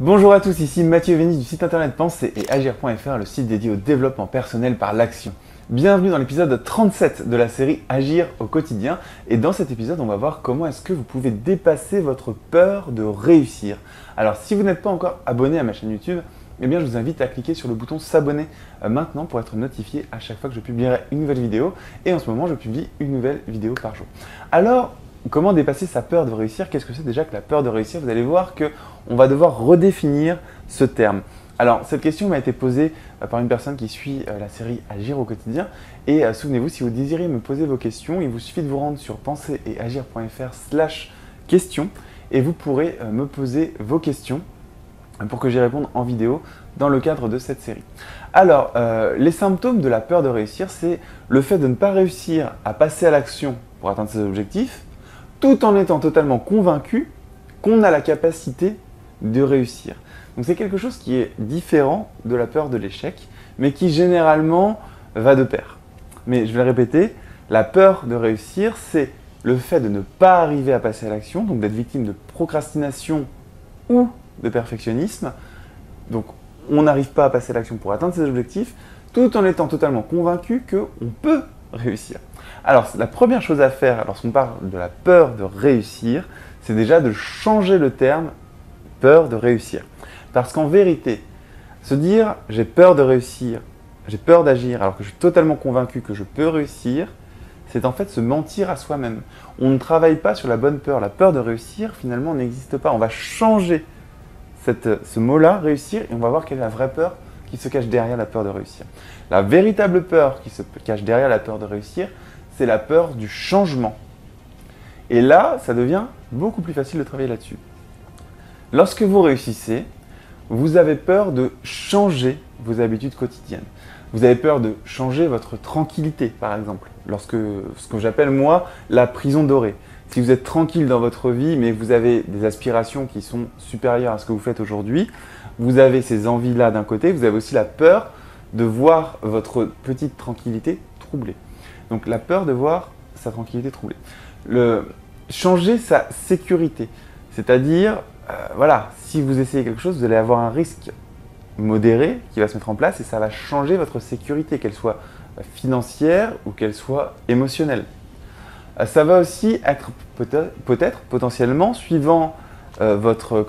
Bonjour à tous, ici Mathieu Vénis du site internet Penser et Agir.fr, le site dédié au développement personnel par l'action. Bienvenue dans l'épisode 37 de la série Agir au quotidien. Et dans cet épisode, on va voir comment est-ce que vous pouvez dépasser votre peur de réussir. Alors, si vous n'êtes pas encore abonné à ma chaîne YouTube, eh bien, je vous invite à cliquer sur le bouton s'abonner maintenant pour être notifié à chaque fois que je publierai une nouvelle vidéo. Et en ce moment, je publie une nouvelle vidéo par jour. Alors, comment dépasser sa peur de réussir? Qu'est-ce que c'est déjà que la peur de réussir? Vous allez voir qu'on va devoir redéfinir ce terme. Alors, cette question m'a été posée par une personne qui suit la série Agir au quotidien. Et souvenez-vous, si vous désirez me poser vos questions, il vous suffit de vous rendre sur penseretegir.fr/questions et vous pourrez me poser vos questions pour que j'y réponde en vidéo dans le cadre de cette série. Alors, les symptômes de la peur de réussir, c'est le fait de ne pas réussir à passer à l'action pour atteindre ses objectifs, tout en étant totalement convaincu qu'on a la capacité de réussir. Donc c'est quelque chose qui est différent de la peur de l'échec, mais qui généralement va de pair. Mais je vais le répéter, la peur de réussir, c'est le fait de ne pas arriver à passer à l'action, donc d'être victime de procrastination ou de perfectionnisme. Donc on n'arrive pas à passer à l'action pour atteindre ses objectifs, tout en étant totalement convaincu qu'on peut réussir. Alors, la première chose à faire lorsqu'on parle de la peur de réussir, c'est déjà de changer le terme peur de réussir. Parce qu'en vérité, se dire j'ai peur de réussir, j'ai peur d'agir alors que je suis totalement convaincu que je peux réussir, c'est en fait se mentir à soi-même. On ne travaille pas sur la bonne peur. La peur de réussir, finalement, n'existe pas. On va changer ce mot-là, réussir, et on va voir quelle est la vraie peur qui se cache derrière la peur de réussir. La véritable peur qui se cache derrière la peur de réussir, c'est la peur du changement. Et là, ça devient beaucoup plus facile de travailler là-dessus. Lorsque vous réussissez, vous avez peur de changer vos habitudes quotidiennes. Vous avez peur de changer votre tranquillité, par exemple. Ce que j'appelle, moi, la prison dorée. Si vous êtes tranquille dans votre vie, mais vous avez des aspirations qui sont supérieures à ce que vous faites aujourd'hui, vous avez ces envies-là d'un côté, vous avez aussi la peur de voir votre petite tranquillité troublée. Donc la peur de voir sa tranquillité troublée. Changer sa sécurité, c'est-à-dire, voilà, si vous essayez quelque chose, vous allez avoir un risque modéré qui va se mettre en place et ça va changer votre sécurité, qu'elle soit financière ou qu'elle soit émotionnelle. Ça va aussi être peut-être potentiellement, suivant votre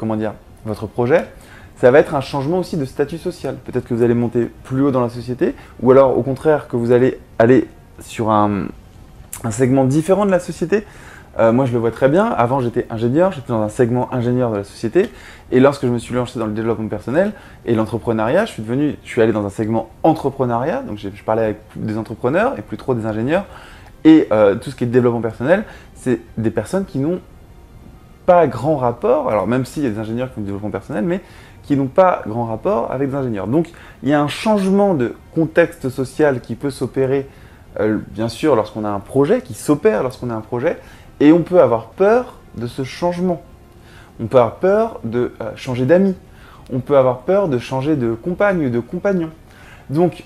projet, ça va être un changement aussi de statut social. Peut-être que vous allez monter plus haut dans la société ou alors au contraire que vous allez aller sur un segment différent de la société. Moi je le vois très bien, avant j'étais ingénieur, j'étais dans un segment ingénieur de la société et lorsque je me suis lancé dans le développement personnel et l'entrepreneuriat, je suis allé dans un segment entrepreneuriat, donc je parlais avec des entrepreneurs et plus trop des ingénieurs. Et tout ce qui est développement personnel, c'est des personnes qui n'ont pas grand rapport, alors même s'il y a des ingénieurs qui font du développement personnel, mais qui n'ont pas grand rapport avec des ingénieurs. Donc il y a un changement de contexte social qui peut s'opérer, bien sûr, lorsqu'on a un projet, qui s'opère lorsqu'on a un projet, et on peut avoir peur de ce changement. On peut avoir peur de changer d'amis, on peut avoir peur de changer de compagne ou de compagnon. Donc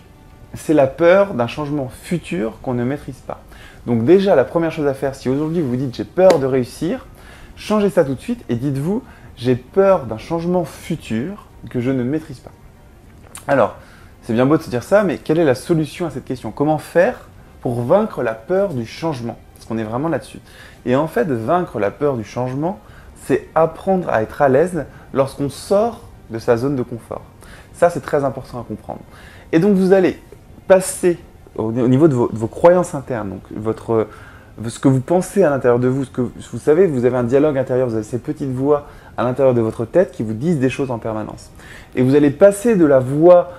c'est la peur d'un changement futur qu'on ne maîtrise pas. Donc déjà, la première chose à faire, si aujourd'hui vous vous dites j'ai peur de réussir, changez ça tout de suite et dites-vous j'ai peur d'un changement futur que je ne maîtrise pas. Alors, c'est bien beau de se dire ça, mais quelle est la solution à cette question? Comment faire pour vaincre la peur du changement? Parce qu'on est vraiment là-dessus. Et en fait, vaincre la peur du changement, c'est apprendre à être à l'aise lorsqu'on sort de sa zone de confort. Ça, c'est très important à comprendre. Et donc, vous allez passer au niveau de vos croyances internes, donc ce que vous pensez à l'intérieur de vous, ce que vous savez, vous avez un dialogue intérieur, vous avez ces petites voix à l'intérieur de votre tête qui vous disent des choses en permanence. Et vous allez passer de la voix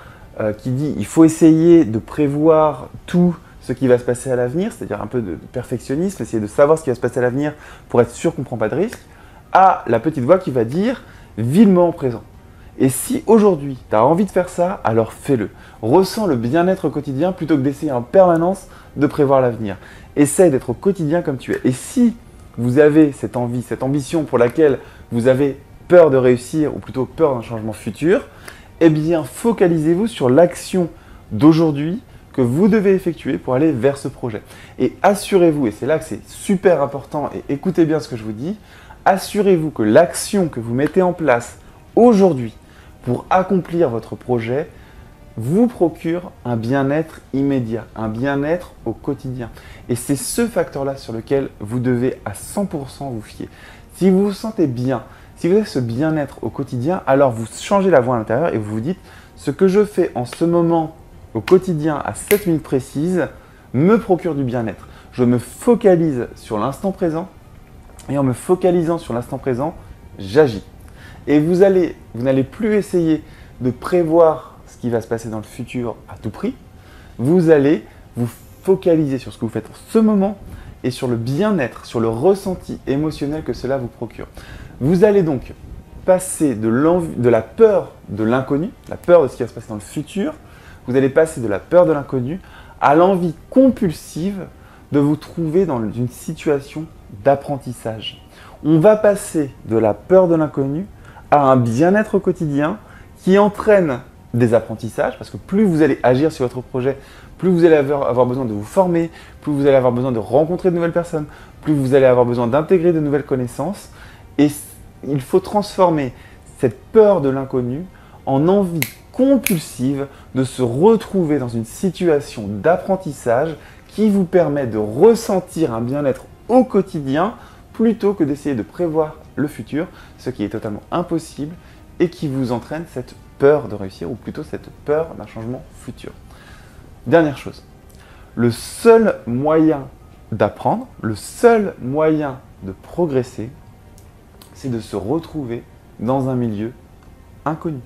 qui dit il faut essayer de prévoir tout ce qui va se passer à l'avenir, c'est-à-dire un peu de perfectionnisme, essayer de savoir ce qui va se passer à l'avenir pour être sûr qu'on ne prend pas de risque, à la petite voix qui va dire vis le moment présent. Et si aujourd'hui, tu as envie de faire ça, alors fais-le. Ressens le bien-être au quotidien plutôt que d'essayer en permanence de prévoir l'avenir. Essaye d'être au quotidien comme tu es. Et si vous avez cette envie, cette ambition pour laquelle vous avez peur de réussir ou plutôt peur d'un changement futur, eh bien focalisez-vous sur l'action d'aujourd'hui que vous devez effectuer pour aller vers ce projet. Et assurez-vous, et c'est là que c'est super important, et écoutez bien ce que je vous dis, assurez-vous que l'action que vous mettez en place aujourd'hui, pour accomplir votre projet, vous procure un bien-être immédiat, un bien-être au quotidien. Et c'est ce facteur-là sur lequel vous devez à 100% vous fier. Si vous vous sentez bien, si vous avez ce bien-être au quotidien, alors vous changez la voie à l'intérieur et vous vous dites « ce que je fais en ce moment au quotidien à cette minute précise me procure du bien-être ». Je me focalise sur l'instant présent et en me focalisant sur l'instant présent, j'agis. Et vous n'allez plus essayer de prévoir ce qui va se passer dans le futur à tout prix. Vous allez vous focaliser sur ce que vous faites en ce moment et sur le bien-être, sur le ressenti émotionnel que cela vous procure. Vous allez donc passer de la peur de l'inconnu, la peur de ce qui va se passer dans le futur, vous allez passer de la peur de l'inconnu à l'envie compulsive de vous trouver dans une situation d'apprentissage. On va passer de la peur de l'inconnu à un bien-être au quotidien qui entraîne des apprentissages, parce que plus vous allez agir sur votre projet, plus vous allez avoir besoin de vous former, plus vous allez avoir besoin de rencontrer de nouvelles personnes, plus vous allez avoir besoin d'intégrer de nouvelles connaissances. Et il faut transformer cette peur de l'inconnu en envie compulsive de se retrouver dans une situation d'apprentissage qui vous permet de ressentir un bien-être au quotidien plutôt que d'essayer de prévoir le futur, ce qui est totalement impossible et qui vous entraîne cette peur de réussir ou plutôt cette peur d'un changement futur. Dernière chose, le seul moyen d'apprendre, le seul moyen de progresser, c'est de se retrouver dans un milieu inconnu.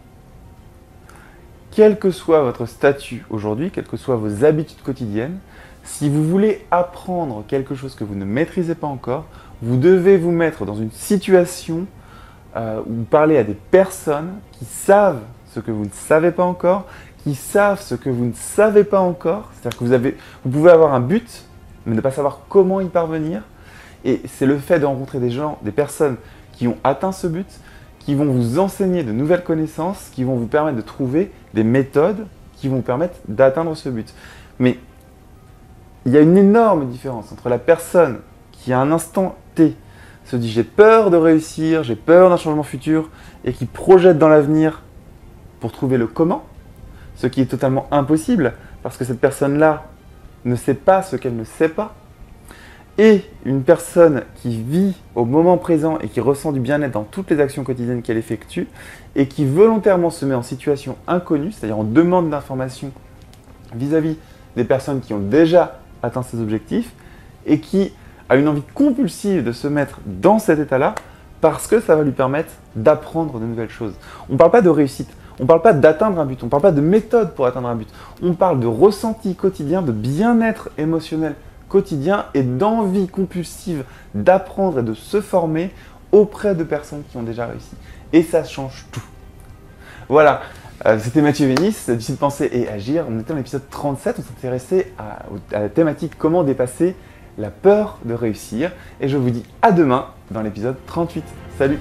Quel que soit votre statut aujourd'hui, quelles que soient vos habitudes quotidiennes, si vous voulez apprendre quelque chose que vous ne maîtrisez pas encore, vous devez vous mettre dans une situation où vous parlez à des personnes qui savent ce que vous ne savez pas encore, qui savent ce que vous ne savez pas encore. C'est-à-dire que vous pouvez avoir un but, mais ne pas savoir comment y parvenir. Et c'est le fait de rencontrer des gens, des personnes qui ont atteint ce but, qui vont vous enseigner de nouvelles connaissances, qui vont vous permettre de trouver des méthodes qui vont vous permettre d'atteindre ce but. Mais il y a une énorme différence entre la personne qui, à un instant T, se dit « j'ai peur de réussir, j'ai peur d'un changement futur » et qui projette dans l'avenir pour trouver le comment, ce qui est totalement impossible parce que cette personne-là ne sait pas ce qu'elle ne sait pas, et une personne qui vit au moment présent et qui ressent du bien-être dans toutes les actions quotidiennes qu'elle effectue et qui volontairement se met en situation inconnue, c'est-à-dire en demande d'informations vis-à-vis des personnes qui ont déjà atteint ses objectifs et qui a une envie compulsive de se mettre dans cet état-là parce que ça va lui permettre d'apprendre de nouvelles choses. On ne parle pas de réussite, on ne parle pas d'atteindre un but, on ne parle pas de méthode pour atteindre un but, on parle de ressenti quotidien, de bien-être émotionnel quotidien et d'envie compulsive d'apprendre et de se former auprès de personnes qui ont déjà réussi. Et ça change tout. Voilà, c'était Mathieu Vénis, du site Penser et Agir. On était dans l'épisode 37, on s'intéressait à la thématique comment dépasser la peur de réussir. Et je vous dis à demain dans l'épisode 38. Salut!